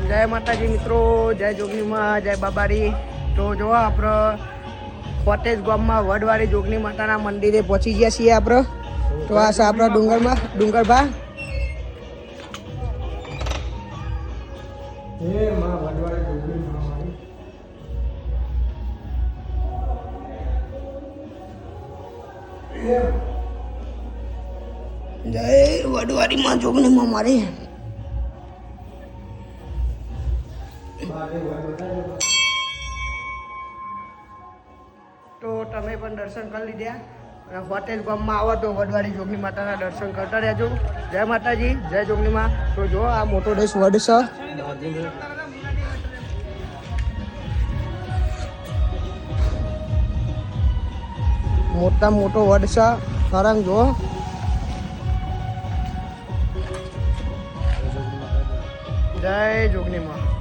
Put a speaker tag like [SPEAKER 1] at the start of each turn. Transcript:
[SPEAKER 1] જય માતાજી મિત્રો, જય જોગણીમાં, જય બાબારી. તો જો આપણે કોટેજ ગામમાં વડવાળી જોગણી માતાના મંદિરે પહોંચી ગયા છીએ આપણે. તો આ છે આપણા ડુંગરભા. જય વડવાડીમાં જોગણીમાં મારી. તો તમે પણ દર્શન કરી લીધા. હોટેલ ગામમાં આવો તો વડવાડી જોગણી માતાના દર્શન કરતા રહેજો. જય માતાજી, જય જોગણીમાં. તો જો આ મોટો દેશ વડ છે. મોટા મોટો વડ છે. તરંગ જો જય જોગણીમાં.